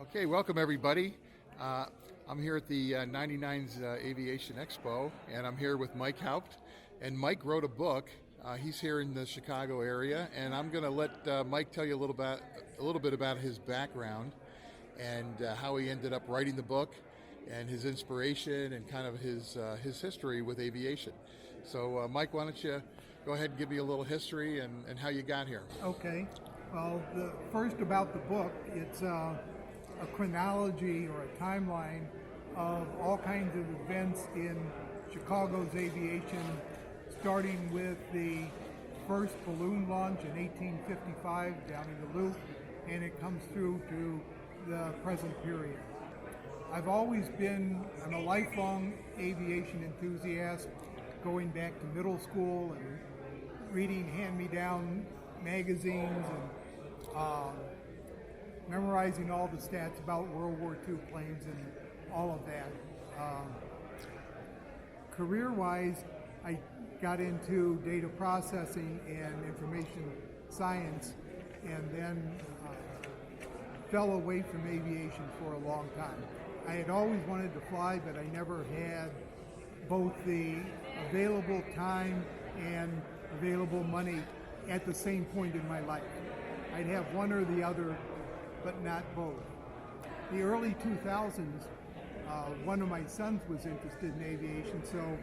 Okay, welcome everybody. I'm here at the 99's Aviation Expo, and I'm here with Mike Haupt. And Mike wrote a book. He's here in the Chicago area, and I'm going to let Mike tell you a little bit about his background and how he ended up writing the book, and his inspiration, and kind of his history with aviation. So, Mike, why don't you go ahead and give me a little history and how you got here? Okay. Well, first about the book, it's a chronology or a timeline of all kinds of events in Chicago's aviation, starting with the first balloon launch in 1855 down in the Loop, and it comes through to the present period. I'm a lifelong aviation enthusiast, going back to middle school and reading hand-me-down magazines and memorizing all the stats about World War II planes and all of that. Career-wise, I got into data processing and information science, and then fell away from aviation for a long time. I had always wanted to fly, but I never had both the available time and available money at the same point in my life. I'd have one or the other, but not both. The early 2000s, one of my sons was interested in aviation, so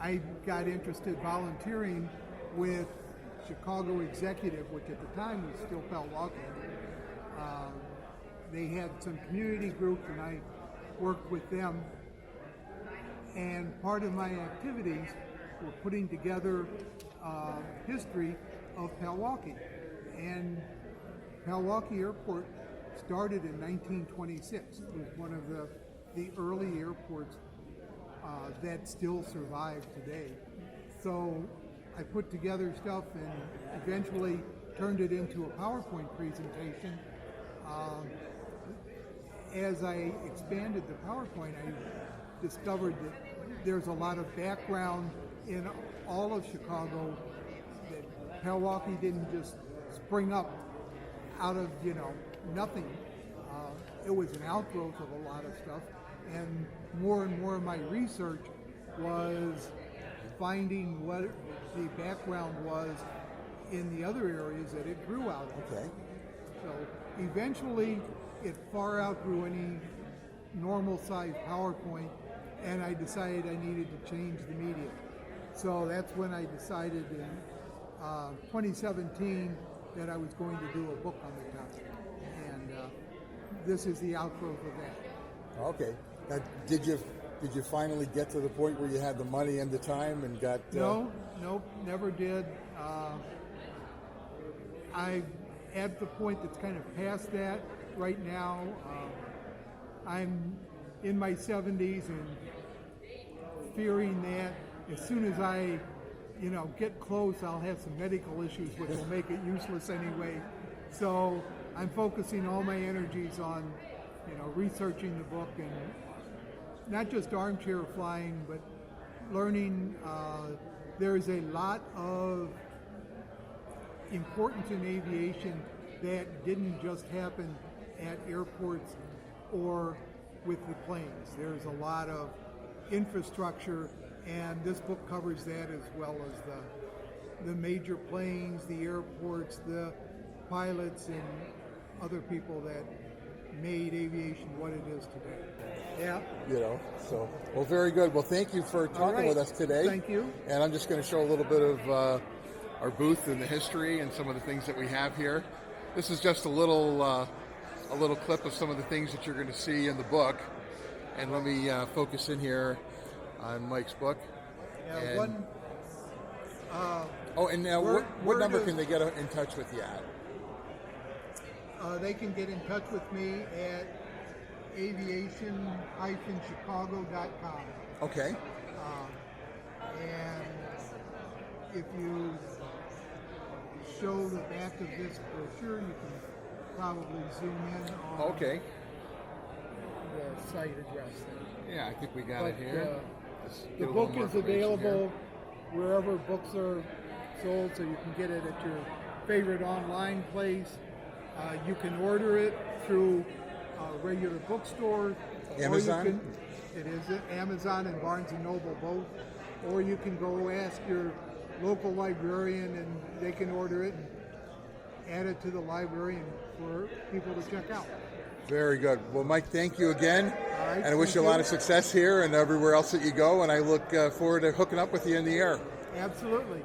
I got interested volunteering with Chicago Executive, which at the time was still Pell Walking. They had some community groups, and I worked with them. And part of my activities were putting together history of Pewaukee. And Pewaukee Airport started in 1926. It was one of the early airports that still survive today. So I put together stuff and eventually turned it into a PowerPoint presentation. As I expanded the PowerPoint, I discovered that there's a lot of background in all of Chicago, that Pewaukee didn't just spring up out of, nothing. It was an outgrowth of a lot of stuff, and more of my research was finding what the background was in the other areas that it grew out of. Okay. So eventually it far outgrew any normal size PowerPoint, and I decided I needed to change the media. So that's when I decided in 2017 that I was going to do a book on the topic. And this is the outgrowth of that. Okay. Now, did you finally get to the point where you had the money and the time and got? Nope, never did. I'm at the point that's kind of past that right now. I'm in my 70s and fearing that as soon as I, get close, I'll have some medical issues which will make it useless anyway. So I'm focusing all my energies on, researching the book, and not just armchair flying, but learning. There's a lot of importance in aviation that didn't just happen at airports or with the planes. There's a lot of infrastructure, and this book covers that, as well as the major planes, the airports, the pilots, and other people that made aviation what it is today. Yeah. Well, very good. Well, thank you for talking with us today. Thank you. And I'm just going to show a little bit of our booth and the history and some of the things that we have here. This is just a little clip of some of the things that you're going to see in the book. And let me focus in here on Mike's book. Yeah, what number can they get in touch with you at? They can get in touch with me at aviation-chicago.com. Okay. And if you show the back of this brochure, you can probably zoom in on the site address there. Yeah, I think we got it here. The book is available wherever books are sold, so you can get it at your favorite online place. You can order it through regular bookstores. Amazon? Or you can, it is at Amazon and Barnes & Noble both. Or you can go ask your local librarian and they can order it and add it to the library and for people to check out. Very good. Well, Mike, thank you again. All right, And I wish you a lot of success here and everywhere else that you go. And I look forward to hooking up with you in the air. Absolutely.